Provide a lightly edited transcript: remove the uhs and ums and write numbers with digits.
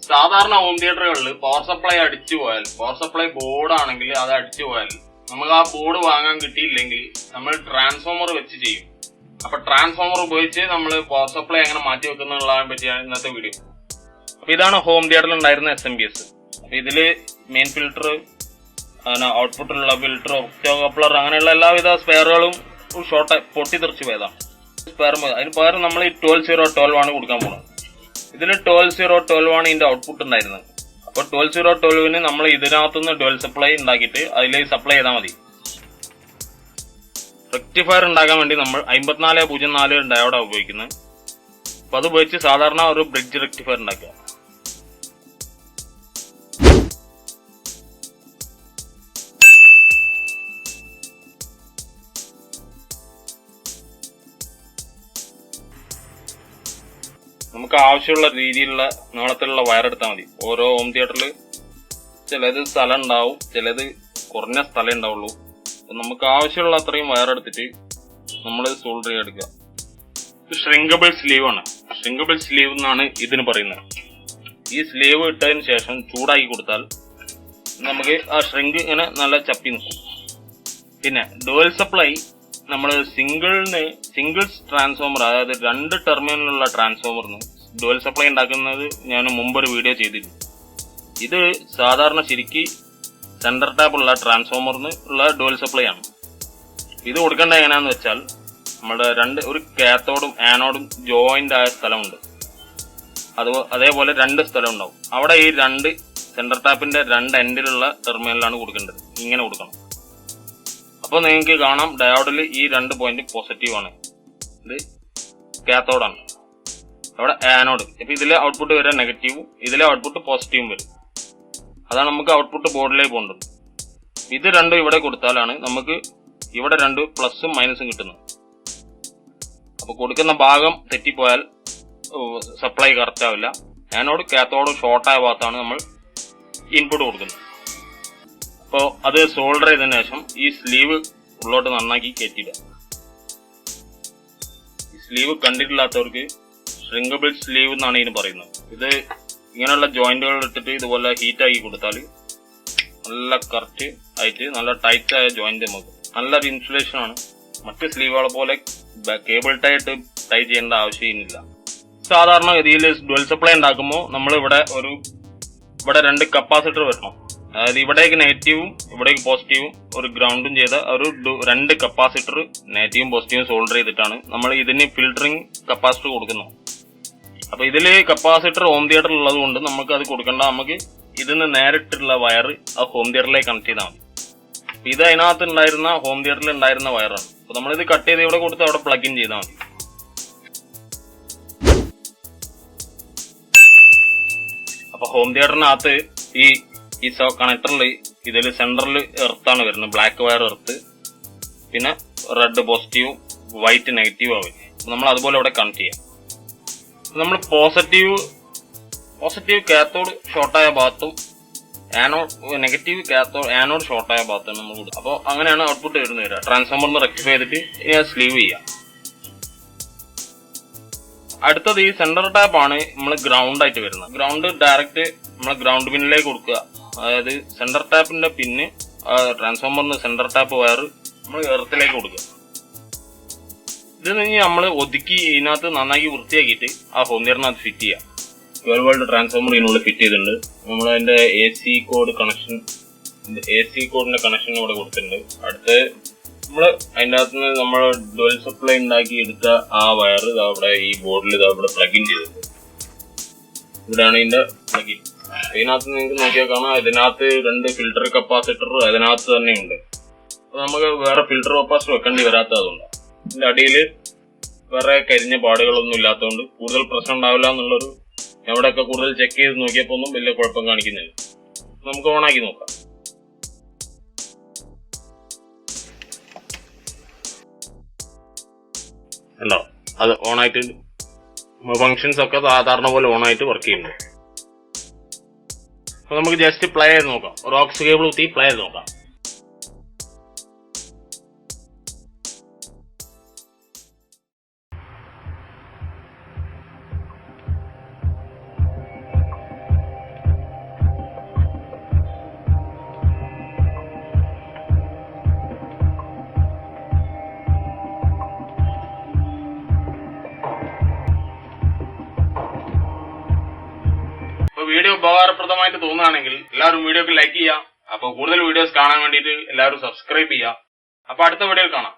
സാധാരണ ഹോം തിയേറ്ററുകളിൽ power supply അടിച്ചു പോയാൽ, പവർ സപ്ലൈ ബോർഡ് ആണെങ്കിൽ അത് അടിച്ചു പോയാൽ നമുക്ക് ആ ബോർഡ് വാങ്ങാൻ കിട്ടിയില്ലെങ്കിൽ നമ്മൾ ട്രാൻസ്ഫോമർ വെച്ച് ചെയ്യും. അപ്പൊ ട്രാൻസ്ഫോമർ ഉപയോഗിച്ച് നമ്മൾ പവർ സപ്ലൈ എങ്ങനെ മാറ്റി വെക്കുന്നതിനെ പറ്റിയാണ് ഇന്നത്തെ വീഡിയോ. അപ്പൊ ഇതാണ് ഹോം തിയേറ്ററിൽ ഉണ്ടായിരുന്ന smps. അപ്പൊ ഇതില് മെയിൻ ഫിൽറ്റർ, ഔട്ട്പുട്ടിലുള്ള ഫിൽറ്റർ, ഒക്ടോ കപ്ലർ, അങ്ങനെയുള്ള എല്ലാവിധ സ്പെയറുകളും ഷോർട്ട് പൊട്ടിത്തെറിച്ച് പോയതാണ്. സ്പെയർ അതിന് പകരം നമ്മൾ ഈ 12012 ആണ് കൊടുക്കാൻ പോകുന്നത്. ഇതിൽ 12012 ആണ് ഇതിന്റെ ഔട്ട്പുട്ട് ഉണ്ടായിരുന്നത്. അപ്പൊ 12012 നമ്മൾ ഇതിനകത്തുനിന്ന് ഡുവൽ സപ്ലൈ ഉണ്ടാക്കിയിട്ട് അതിലേക്ക് സപ്ലൈ ചെയ്താൽ മതി. റെക്ടിഫയർ ഉണ്ടാക്കാൻ വേണ്ടി നമ്മൾ 5404 ഡയോഡാണ് ഉപയോഗിക്കുന്നത്. അപ്പൊ അത് ഉപയോഗിച്ച് സാധാരണ ഒരു ബ്രിഡ്ജ് റെക്ടിഫയർ ഉണ്ടാക്കുക. നമുക്ക് ആവശ്യമുള്ള രീതിയിലുള്ള നീളത്തിലുള്ള വയർ എടുത്താൽ മതി. ഓരോ ഹോം തിയേറ്ററിൽ ചിലത് സ്ഥലം ഉണ്ടാവും, ചിലത് കുറഞ്ഞ സ്ഥലം ഉണ്ടാവുള്ളൂ. നമുക്ക് ആവശ്യമുള്ള അത്രയും വയർ എടുത്തിട്ട് നമ്മൾ സോൾഡർ ചെയ്തെടുക്കുക. ഇത് ഷ്രിങ്കബിൾ സ്ലീവ് ആണ്. ഷ്രിങ്കബിൾ സ്ലീവ് എന്നാണ് ഇതിന് പറയുന്നത്. ഈ സ്ലീവ് ഇട്ടതിന് ശേഷം ചൂടാക്കി കൊടുത്താൽ നമുക്ക് ആ ഷ്രിങ്ക് ഇങ്ങനെ നല്ല ചപ്പി നിൽക്കും. പിന്നെ ഡുവൽ സപ്ലൈ നമ്മൾ സിംഗിൾ ട്രാൻസ്ഫോമർ, അതായത് 2 ടെർമിനലുള്ള ട്രാൻസ്ഫോമറിന് ഡുവൽ സപ്ലൈ ഉണ്ടാക്കുന്നത് ഞാൻ മുമ്പൊരു വീഡിയോ ചെയ്തിരുന്നു. ഇത് സാധാരണ ശരിക്ക് സെന്റർ ടാപ്പ് ഉള്ള ട്രാൻസ്ഫോമറിന് ഉള്ള ഡുവൽ സപ്ലൈ ആണ്. ഇത് കൊടുക്കേണ്ടത് എങ്ങനെയാന്ന് വെച്ചാൽ, നമ്മുടെ ഒരു കാത്തോടും ആനോടും ജോയിന്റ് ആയ സ്ഥലമുണ്ട്. അതേപോലെ 2 സ്ഥലം ഉണ്ടാവും. അവിടെ ഈ സെന്റർ ടാപ്പിന്റെ 2 എൻഡിലുള്ള ടെർമിനലാണ് കൊടുക്കേണ്ടത്. ഇങ്ങനെ കൊടുക്കണം. അപ്പോൾ നിങ്ങൾക്ക് കാണാം ഡയോഡിൽ ഈ 2 പോയിന്റ് പോസിറ്റീവ് ആണ്. ഇത് കാത്തോഡാണ്. അവിടെ ആനോഡ്. ഇപ്പൊ ഇതിലെ ഔട്ട്പുട്ട് വരാൻ നെഗറ്റീവും ഇതിലെ ഔട്ട്പുട്ട് പോസിറ്റീവും വരും. അതാണ് നമുക്ക് ഔട്ട്പുട്ട് ബോർഡിലേക്ക് പോകേണ്ടത്. ഇത് 2 ഇവിടെ കൊടുത്താലാണ് നമുക്ക് ഇവിടെ 2 പ്ലസും മൈനസും കിട്ടുന്നത്. അപ്പൊ കൊടുക്കുന്ന ഭാഗം തെറ്റിപ്പോയാൽ സപ്ലൈ കറക്റ്റ് ആവില്ല. ആനോഡ് കാത്തോഡ് ഷോർട്ടായ ഭാഗത്താണ് നമ്മൾ ഇൻപുട്ട് കൊടുക്കുന്നത്. അപ്പോൾ അത് സോൾഡർ ചെയ്തതിനു ശേഷം ഈ സ്ലീവ് ഉള്ളോട്ട് നന്നാക്കി കയറ്റിയിടുക. ഈ സ്ലീവ് കണ്ടിട്ടില്ലാത്തവർക്ക് ഷ്രിങ്കബിൾ സ്ലീവ് എന്നാണ് ഇതിന് പറയുന്നത്. ഇത് ഇങ്ങനെയുള്ള ജോയിന്റുകൾ ഇട്ടിട്ട് ഇതുപോലെ ഹീറ്റ് ആക്കി കൊടുത്താൽ നല്ല കറക്റ്റ് ആയിട്ട് നല്ല ടൈറ്റ് ആയ ജോയിന്റ് നമുക്ക് നല്ലൊരു ഇൻസുലേഷൻ ആണ്. മറ്റ് സ്ലീവുകളെ പോലെ കേബിൾ ടൈ ചെയ്യേണ്ട ആവശ്യമില്ല. സാധാരണ ഗതിയിൽ ഡുവൽ സപ്ലൈ ഉണ്ടാക്കുമ്പോൾ നമ്മൾ ഇവിടെ 2 കപ്പാസിറ്റർ വരണം. അതായത് ഇവിടേക്ക് നെഗറ്റീവും ഇവിടേക്ക് പോസിറ്റീവും ഒരു ഗ്രൗണ്ടും ചെയ്ത 2 കപ്പാസിറ്റർ നെഗറ്റീവും പോസിറ്റീവും സോൾഡർ ചെയ്തിട്ടാണ് നമ്മൾ ഇതിന് ഫിൽറ്ററിംഗ് കപ്പാസിറ്റർ കൊടുക്കുന്നത്. അപ്പൊ ഇതില് കപ്പാസിറ്റർ ഹോം തിയേറ്ററിൽ ഉള്ളത് കൊണ്ട് നമുക്ക് അത് കൊടുക്കേണ്ട. നമുക്ക് ഇതിന് നേരിട്ടുള്ള വയർ ആ ഹോം തിയേറ്ററിലേക്ക് കണക്ട് ചെയ്താൽ മതി. ഇത് അതിനകത്ത് ഉണ്ടായിരുന്ന ഹോം തിയേറ്ററിൽ ഉണ്ടായിരുന്ന വയറാണ്. അപ്പൊ നമ്മളിത് കട്ട് ചെയ്ത് ഇവിടെ കൊടുത്ത് അവിടെ പ്ലഗ് ഇൻ ചെയ്താൽ മതി. അപ്പൊ ഹോം തിയേറ്ററിനകത്ത് ഈ കണക്ടറിൽ ഇതിൽ സെന്ററിൽ എർത്താണ് വരുന്നത്. ബ്ലാക്ക് വയർ എർത്ത്, പിന്നെ റെഡ് പോസിറ്റീവും വൈറ്റ് നെഗറ്റീവും ആവും. നമ്മൾ അതുപോലെ ഇവിടെ കണക്ട് ചെയ്യാം. നമ്മൾ പോസിറ്റീവ് കാത്തോഡ് ഷോർട്ടായ ഭാഗത്തും നെഗറ്റീവ് ആനോഡ് ഷോർട്ടായ ഭാഗത്താണ് നമ്മൾ കൊടുക്കുക. അപ്പോൾ അങ്ങനെയാണ് ഔട്ട്പുട്ട് വരുന്നത്. ട്രാൻസ്ഫോമറിന് റെക്ടിഫൈ ചെയ്തിട്ട് സ്ലീവ് ചെയ്യാം. അടുത്തത് ഈ സെന്റർ ടാപ്പ് ആണ് നമ്മൾ ഗ്രൗണ്ട് ആയിട്ട് വരുന്നത്. ഗ്രൗണ്ട് ഡയറക്റ്റ് നമ്മൾ ഗ്രൗണ്ട് പിന്നിലേക്ക് കൊടുക്കുക. അതായത് സെന്റർ ടാപ്പിന്റെ പിന്ന് ട്രാൻസ്ഫോമറിന് സെന്റർ ടാപ്പ് വയർ നമ്മൾ എർത്തിലേക്ക് കൊടുക്കുക. ഇത് നമ്മൾ ഒതുക്കി ഇതിനകത്ത് നന്നാക്കി വൃത്തിയാക്കിയിട്ട് ആ ഹോം തിയേറ്ററിനകത്ത് ഫിറ്റ് ചെയ്യാം. 12 വോൾട്ട് ട്രാൻസ്ഫോമർ ഇതിനുള്ളിൽ ഫിറ്റ് ചെയ്തിട്ടുണ്ട്. നമ്മൾ അതിന്റെ AC കോഡിന്റെ കണക്ഷൻ ഇവിടെ കൊടുത്തിട്ടുണ്ട്. അടുത്ത് നമ്മൾ അതിൻ്റെ അകത്തുനിന്ന് നമ്മൾ ഡുവൽ സപ്ലൈ ഉണ്ടാക്കി എടുത്ത ആ വയർ അവിടെ ഈ ബോർഡിൽ ഇവിടെ പ്ലഗ് ഇൻ ചെയ്തിട്ടുണ്ട്. ഇവിടെയാണ് ഇതിന്റെ പ്ലഗ് ഇൻ. ഇതിനകത്ത് നിങ്ങൾക്ക് നോക്കിയാൽ കാണാം, ഇതിനകത്ത് 2 ഫിൽറ്റർ കപ്പാസിറ്റർ അതിനകത്ത് തന്നെ ഉണ്ട്. അപ്പൊ നമുക്ക് വേറെ ഫിൽറ്റർ കപ്പാസിറ്റർ വെക്കേണ്ടി വരാത്തതുകൊണ്ട് ഇതിന്റെ അടിയിൽ വേറെ കരിഞ്ഞ പാടുകളൊന്നും ഇല്ലാത്തതുകൊണ്ട് കൂടുതൽ പ്രശ്നം ഉണ്ടാവില്ല എന്നുള്ളൊരു, എവിടെയൊക്കെ കൂടുതൽ ചെക്ക് ചെയ്ത് നോക്കിയപ്പോൾ ഒന്നും വലിയ കുഴപ്പം കാണിക്കുന്നില്ല. നമുക്ക് ഓണാക്കി നോക്കാം. ഉണ്ടോ, അത് ഓണായിട്ട് ഫങ്ഷൻസ് ഒക്കെ സാധാരണ പോലെ ഓണായിട്ട് വർക്ക് ചെയ്യുന്നു. അപ്പൊ നമുക്ക് ജസ്റ്റ് പ്ലേ ചെയ്ത് നോക്കാം. ഒരു ഓക്സ് കേബിൾ കുത്തി പ്ലേ ചെയ്ത് നോക്കാം. അപ്പൊ വീഡിയോ ഉപകാരപ്രദമായിട്ട് തോന്നുകയാണെങ്കിൽ എല്ലാവരും വീഡിയോക്ക് ലൈക്ക് ചെയ്യുക. അപ്പൊ കൂടുതൽ വീഡിയോസ് കാണാൻ വേണ്ടിയിട്ട് എല്ലാവരും സബ്സ്ക്രൈബ് ചെയ്യുക. അപ്പൊ അടുത്ത വീഡിയോയിൽ കാണാം.